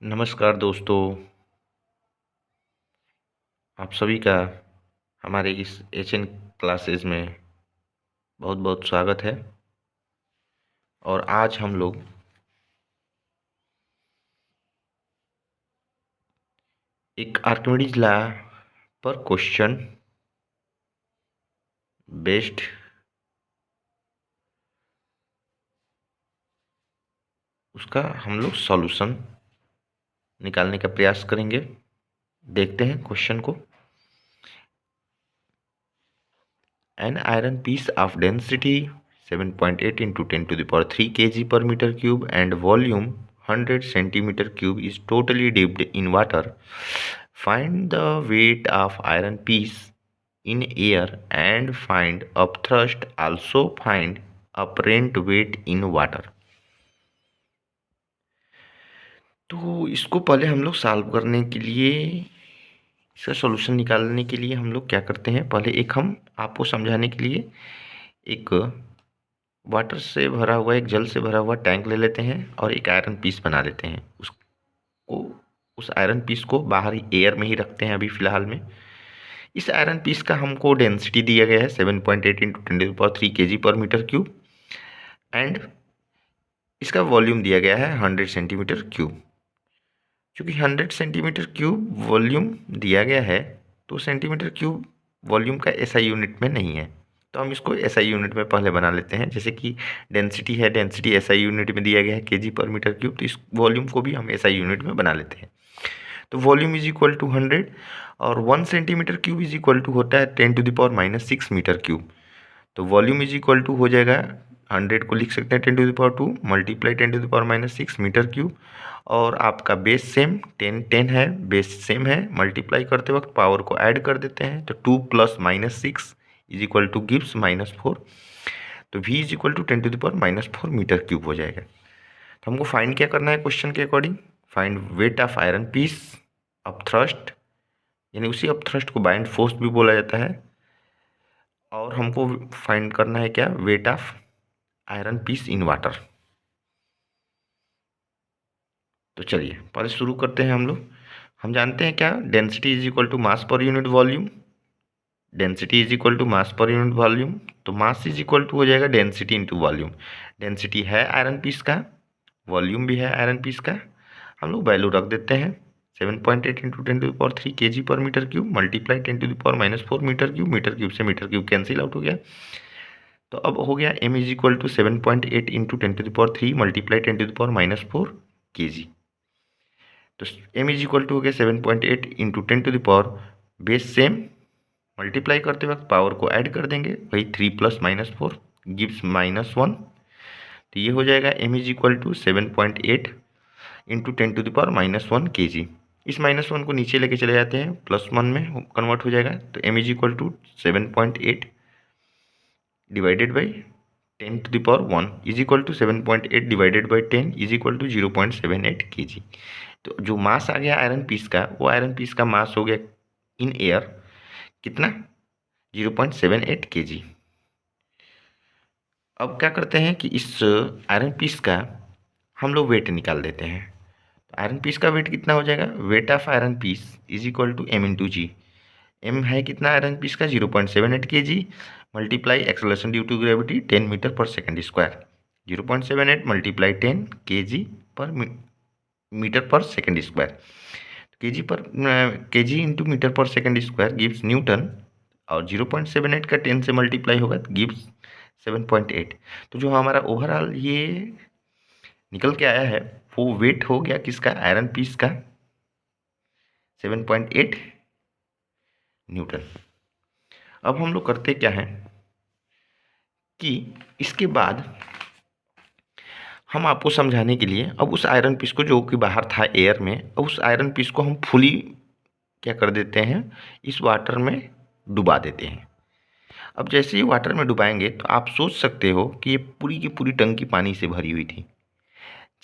नमस्कार दोस्तों, आप सभी का हमारे इस एचएन क्लासेस में बहुत बहुत स्वागत है। और आज हम लोग एक आर्किमिडीज लॉ पर क्वेश्चन बेस्ड उसका हम लोग सॉल्यूशन निकालने का प्रयास करेंगे। देखते हैं क्वेश्चन को। An iron piece of density 7.8 into 10 to the power 3 kg per meter cube and volume 100 centimeter cube is totally dipped in water. Find the weight of iron piece in air and find upthrust. Also find apparent weight in water. तो इसको पहले हम लोग solve करने के लिए, इसका solution निकालने के लिए हम लोग क्या करते हैं, पहले एक हम आपको समझाने के लिए एक वाटर से भरा हुआ, एक जल से भरा हुआ टैंक ले लेते हैं और एक आयरन पीस बना लेते हैं। उसको उस आयरन पीस को बाहर ही एयर में ही रखते हैं अभी फ़िलहाल में। इस आयरन पीस का हमको डेंसिटी दिया गया है 7.8 into 10⁻³ kg per metre cube and इसका वॉल्यूम दिया गया है 100 सेंटीमीटर क्यूब। चूँकि 100 सेंटीमीटर क्यूब वॉल्यूम दिया गया है तो सेंटीमीटर क्यूब वॉल्यूम का एसआई यूनिट में नहीं है, तो हम इसको एसआई यूनिट में पहले बना लेते हैं। जैसे कि डेंसिटी है, डेंसिटी एसआई यूनिट में दिया गया है केजी पर मीटर क्यूब, तो इस वॉल्यूम को भी हम एसआई यूनिट में बना लेते हैं। तो वॉल्यूम इज इक्वल टू 100 और 1 centimetre cube is equal to होता है 10⁻⁻6 मीटर क्यूब। तो वॉल्यूम इज इक्वल टू हो जाएगा, 100 को लिख सकते हैं 10⁻² मल्टीप्लाई 10⁻⁻6 मीटर क्यूब, और आपका बेस सेम 10 है, बेस सेम है। मल्टीप्लाई करते वक्त पावर को ऐड कर देते हैं, तो 2 + -6 इज इक्वल टू गिव्स -4। तो v is equal to 10⁻⁻4 metre cube हो जाएगा। तो हमको फाइंड क्या करना है क्वेश्चन के according, find weight of iron piece of thrust, यानी उसी ऑफ थ्रस्ट को बाइंड फोर्स भी बोला जाता है। और हमको फाइंड करना है क्या, weight of iron piece in water. तो चलिए पहले शुरू करते हैं हम लोग। हम जानते हैं क्या, density is equal to mass per unit volume. Density is equal to mass per unit volume, तो मास इज इक्वल टू हो जाएगा डेंसिटी इंटू वॉल्यूम। डेंसिटी है आयरन पीस का, वॉल्यूम भी है आयरन पीस का। हम लोग वैल्यू रख देते हैं 7.8 into 10⁻³ kg per metre cube multiply 10⁻⁻4 metre cube से मीटर क्यूब कैंसिल आउट हो गया। तो अब हो गया m is equal to 7.8 into 10⁻³ multiply 10⁻⁻4 kg। तो m इज इक्वल टू हो गया 7.8 इंटू 10⁻, बेस सेम, मल्टीप्लाई करते वक्त पावर को ऐड कर देंगे, वही 3 + -4 गिव्स -1। तो ये हो जाएगा m is equal to 7.8 into 10⁻⁻1 kg। इस -1 को नीचे लेके चले जाते हैं, +1 में कन्वर्ट हो जाएगा। तो m is equal to 7.8 divided by 10⁻1 is equal to 7.8 divided by 10 is equal to 0.78 kg। तो जो मास आ गया आयरन पीस का, वो आयरन पीस का मास हो गया इन एयर कितना, 0.78 kg। अब क्या करते हैं कि इस आयरन पीस का हम लोग वेट निकाल देते हैं। तो आयरन पीस का वेट कितना हो जाएगा, weight of iron piece is equal to m into g. m है कितना आयरन पीस का, 0.78 kg multiply acceleration due to gravity 10 metre per second square. 0.78 multiply 10 kg per metre per second square. Kg into metre per second square gives newton, और 0.78 का 10 से multiply होगा तो gives 7.8। तो जो हमारा ओवरऑल ये निकल के आया है वो वेट हो गया किसका, आयरन पीस का 7.8 न्यूटन। अब हम लोग करते क्या हैं कि इसके बाद हम आपको समझाने के लिए अब उस आयरन पीस को जो कि बाहर था एयर में, अब उस आयरन पीस को हम फुली क्या कर देते हैं, इस वाटर में डुबा देते हैं। अब जैसे ही वाटर में डुबाएंगे तो आप सोच सकते हो कि ये पूरी की पूरी टंकी पानी से भरी हुई थी।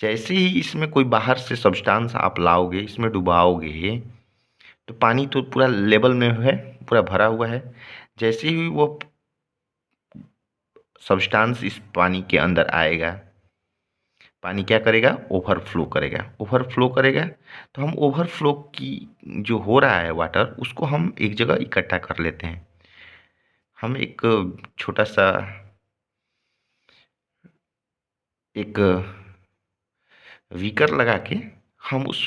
जैसे ही इसमें कोई बाहर से सब्सटेंस आप लाओगे, इसमें डुबाओगे, तो पानी तो पूरा लेवल में है, पूरा भरा हुआ है। जैसे ही वो सब्सटेंस इस पानी के अंदर आएगा पानी क्या करेगा, ओवरफ्लो करेगा। ओवरफ्लो करेगा तो हम ओवरफ्लो की जो हो रहा है वाटर, उसको हम एक जगह इकट्ठा कर लेते हैं। हम एक छोटा सा एक वीकर लगा के हम उस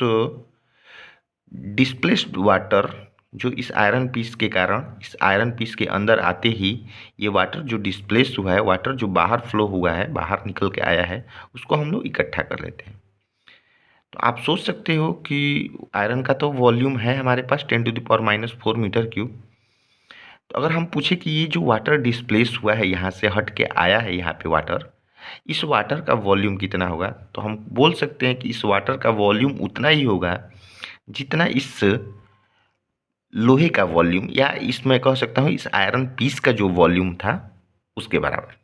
डिस्प्लेस्ड वाटर जो इस आयरन पीस के कारण इस आयरन पीस के अंदर आते ही ये वाटर जो डिस्प्लेस हुआ है, वाटर जो बाहर फ्लो हुआ है, बाहर निकल के आया है, उसको हम लोग इकट्ठा कर लेते हैं। तो आप सोच सकते हो कि आयरन का तो वॉल्यूम है हमारे पास 10⁻⁻⁴ मीटर क्यूब। तो अगर हम पूछे कि ये जो वाटर डिस्प्लेस हुआ है, यहाँ से हट के आया है यहाँ पे वाटर, इस वाटर का वॉल्यूम कितना होगा, तो हम बोल सकते हैं कि इस वाटर का वॉल्यूम उतना ही होगा जितना इस लोहे का वॉल्यूम, या इसमें कह सकता हूँ इस आयरन पीस का जो वॉल्यूम था उसके बराबर।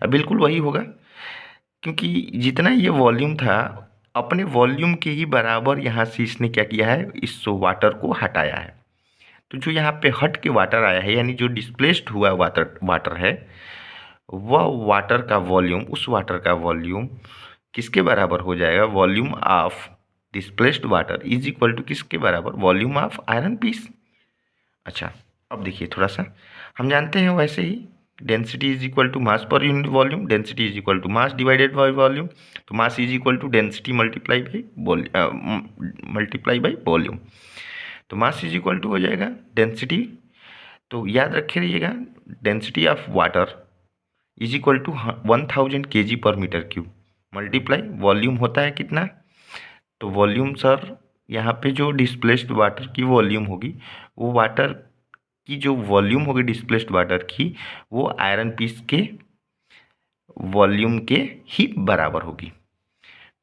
अब बिल्कुल वही होगा, क्योंकि जितना ये वॉल्यूम था अपने वॉल्यूम के ही बराबर यहाँ से इसने क्या किया है, इस वाटर को हटाया है। तो जो यहाँ पे हट के वाटर आया है, यानी जो डिस्प्लेस्ड हुआ वाटर है, वह वाटर का वॉल्यूम, उस वाटर का वॉल्यूम किसके बराबर हो जाएगा, volume of displaced water is equal to किसके बराबर, वॉल्यूम ऑफ आयरन पीस। अच्छा, अब देखिए थोड़ा सा हम जानते हैं वैसे ही density is equal to mass per unit volume, density is equal to mass divided by volume. तो mass is equal to density multiply by volume. तो मास इज इक्वल टू हो जाएगा डेंसिटी, तो याद रखे रहिएगा, density of water is equal to 1000 kg per metre cube multiply volume होता है कितना, तो वॉल्यूम सर यहाँ पे जो डिस्प्लेस्ड वाटर की वॉल्यूम होगी, वो वाटर की जो वॉल्यूम होगी डिस्प्लेस्ड वाटर की, वो आयरन पीस के वॉल्यूम के ही बराबर होगी।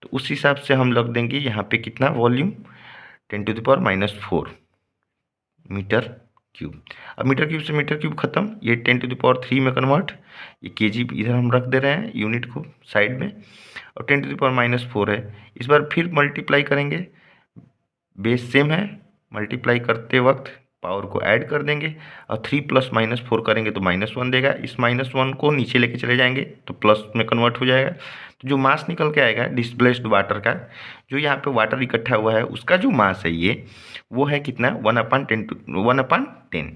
तो उस हिसाब से हम लग देंगे यहाँ पे कितना वॉल्यूम, 10⁻⁻⁴ मीटर क्यूब। अब मीटर क्यूब से मीटर क्यूब खत्म, ये 10⁻³ में कन्वर्ट, ये केजी इधर हम रख दे रहे हैं यूनिट को साइड में, और 10⁻⁴ है। इस बार फिर मल्टीप्लाई करेंगे, बेस सेम है, मल्टीप्लाई करते वक्त पावर को ऐड कर देंगे, और 3 + -4 करेंगे तो -1 देगा। इस -1 को नीचे लेके चले जाएंगे तो प्लस में कन्वर्ट हो जाएगा। तो जो मास निकल के आएगा डिस्प्लेस्ड वाटर का, जो यहाँ पे वाटर इकट्ठा हुआ है उसका जो मास है ये, वो है कितना, 1/10,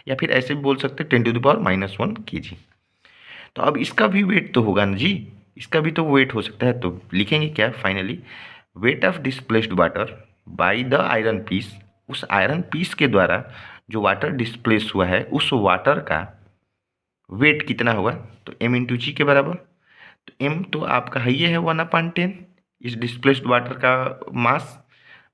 या फिर ऐसे भी बोल सकते हैं 10⁻⁻1 kg। तो अब इसका भी वेट तो होगा ना जी, इसका भी तो वेट हो सकता है। तो लिखेंगे क्या finally, weight of displaced water by the iron piece, उस आयरन पीस के द्वारा जो वाटर डिस्प्लेस हुआ है उस वाटर का वेट कितना होगा, तो m×g के बराबर। तो m तो आपका है, ये है 1/10 इस डिस्प्लेस्ड वाटर का mass,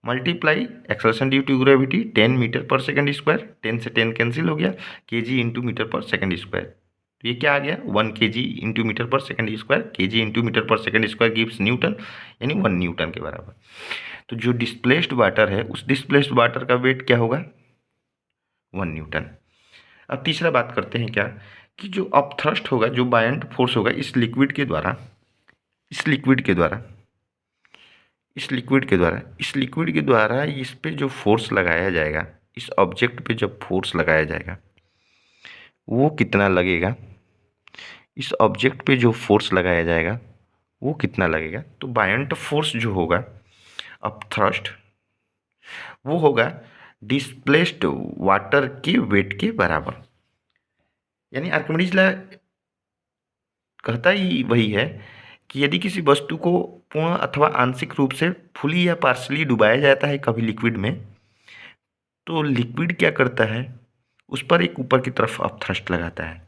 multiply acceleration due to gravity 10 metre per second square, 10 से 10 कैंसिल हो गया, kg × मीटर/सेकंड स्क्वायर। तो ये क्या आ गया, 1 kg × metre per second square, kg × metre per second square gives Newton, यानी 1 न्यूटन के बराबर। तो जो डिस्प्लेस्ड वाटर है उस डिस्प्लेस्ड वाटर का वेट क्या होगा, 1 न्यूटन। अब तीसरा बात करते हैं क्या, कि जो अपथ्रस्ट होगा, जो बायंट फोर्स होगा इस लिक्विड के द्वारा, इस लिक्विड के द्वारा इस पे जो फोर्स लगाया जाएगा, इस ऑब्जेक्ट पे जब फोर्स लगाया जाएगा वो कितना लगेगा, इस ऑब्जेक्ट पे जो फोर्स लगाया जाएगा वो कितना लगेगा। तो बायंट फोर्स जो होगा अपथ्रस्ट, वो होगा डिस्प्लेस्ड वाटर के वेट के बराबर। यानी आर्किमिडीज लॉ कहता ही वही है कि यदि किसी वस्तु को पूर्ण अथवा आंशिक रूप से फुली या पार्शली डुबाया जाता है कभी लिक्विड में, तो लिक्विड क्या करता है, उस पर एक ऊपर की तरफ अपथ्रस्ट लगाता है।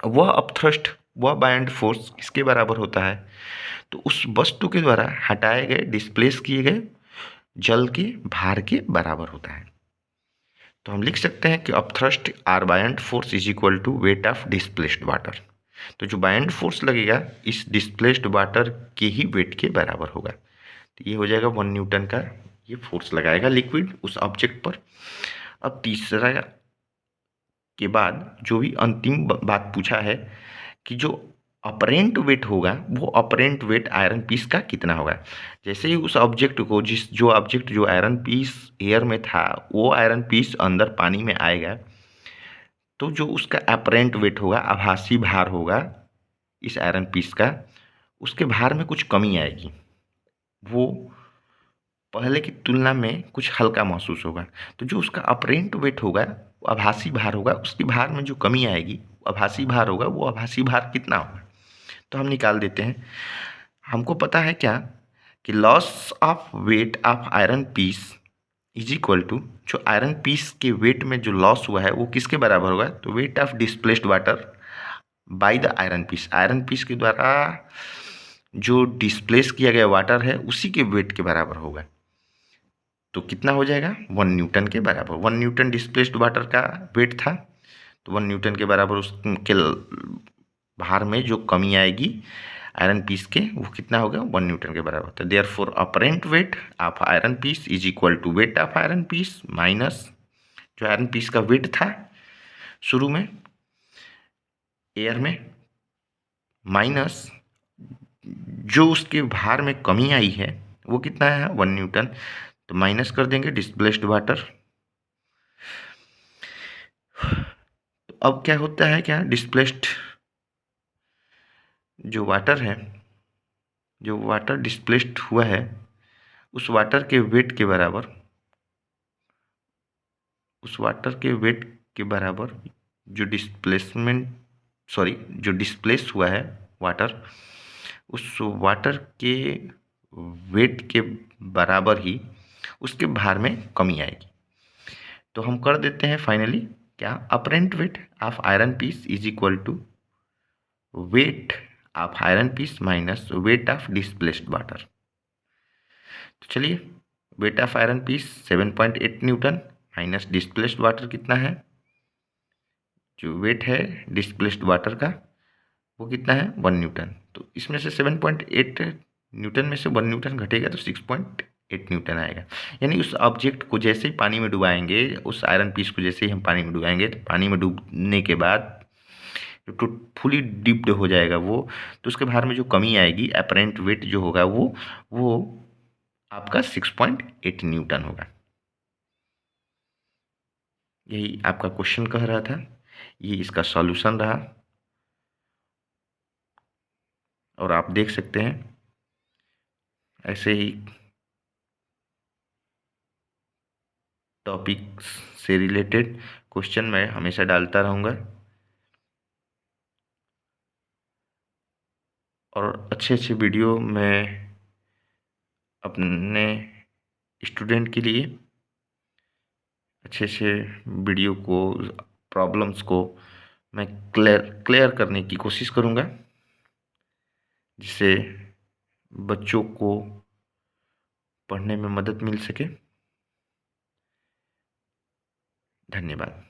वह अपथ्रस्ट, वह बायंट फोर्स किसके बराबर होता है, तो उस वस्तु के द्वारा हटाए गए, डिस्प्लेस किए गए जल के भार के बराबर होता है। तो हम लिख सकते हैं कि upthrust or buoyant force is equal to weight of displaced water. तो जो बायंट फोर्स लगेगा इस डिस्प्लेस्ड वाटर के ही वेट के बराबर होगा। तो ये हो जाएगा 1 न्यूटन का ये फोर्स लगाएगा लिक्विड उस ऑब्जेक्ट पर। अब तीसरा के बाद जो भी अंतिम बात पूछा है कि जो अपरेंट वेट होगा, वो अपरेंट वेट आयरन पीस का कितना होगा। जैसे ही उस ऑब्जेक्ट को, जो आयरन पीस एयर में था, वो आयरन पीस अंदर पानी में आएगा, तो जो उसका अपरेंट वेट होगा, आभासी भार होगा इस आयरन पीस का, उसके भार में कुछ कमी आएगी, वो पहले की तुलना में कुछ हल्का महसूस होगा। तो जो उसका अपरेंट वेट होगा, आभासी भार होगा, उसकी भार में जो कमी आएगी, आभासी भार होगा, वो आभासी भार कितना होगा, तो हम निकाल देते हैं। हमको पता है क्या कि loss of weight of iron piece is equal to, जो आयरन पीस के वेट में जो लॉस हुआ है वो किसके बराबर होगा, तो weight of displaced water by the iron piece. Iron piece के द्वारा जो डिस्प्लेस किया गया वाटर है उसी के वेट के बराबर होगा। तो कितना हो जाएगा, 1 न्यूटन के बराबर। 1 न्यूटन डिस्प्लेस्ड वाटर का वेट था, तो 1 न्यूटन के बराबर उसके भार में जो कमी आएगी आयरन पीस के, वो कितना होगा, 1 न्यूटन के बराबर। तो therefore apparent weight of iron piece is equal to weight of iron piece minus जो आयरन पीस का वेट था शुरू में एयर में, माइनस जो उसके भार में कमी आई है वो कितना है, 1 न्यूटन। तो माइनस कर देंगे डिस्प्लेस्ड वाटर। तो अब क्या होता है, क्या डिस्प्लेस्ड जो वाटर है, जो वाटर डिस्प्लेस्ड हुआ है, उस वाटर के वेट के बराबर, उस वाटर के वेट के बराबर जो डिस्प्लेसमेंट, सॉरी, जो डिस्प्लेस हुआ है वाटर, उस वाटर के वेट के बराबर ही उसके भार में कमी आएगी। तो हम कर देते हैं फाइनली क्या, apparent weight of iron piece is equal to weight of iron piece minus weight of displaced water. तो चलिए, weight of iron piece 7.8 newton minus displaced water कितना है, जो वेट है डिस्प्लेस्ड वाटर का वो कितना है, 1 न्यूटन। तो इसमें से 7.8 न्यूटन में से 1 न्यूटन घटेगा तो 6.8 न्यूटन आएगा। यानी उस ऑब्जेक्ट को जैसे ही पानी में डुबाएंगे, उस आयरन पीस को जैसे ही हम पानी में डुबाएंगे, तो पानी में डूबने के बाद तो फुली डिप्ड हो जाएगा वो, तो उसके भार में जो कमी आएगी, अपरेंट वेट जो होगा वो आपका 6.8 न्यूटन होगा। यही आपका क्वेश्चन कह रहा था, ये इसका सॉल्यूशन रहा। और आप देख सकते हैं ऐसे ही टॉपिक से रिलेटेड क्वेश्चन मैं हमेशा डालता रहूँगा, और अच्छे अच्छे वीडियो मैं अपने स्टूडेंट के लिए अच्छे अच्छे वीडियो को, प्रॉब्लम्स को मैं क्लियर करने की कोशिश करूँगा, जिससे बच्चों को पढ़ने में मदद मिल सके। धन्यवाद।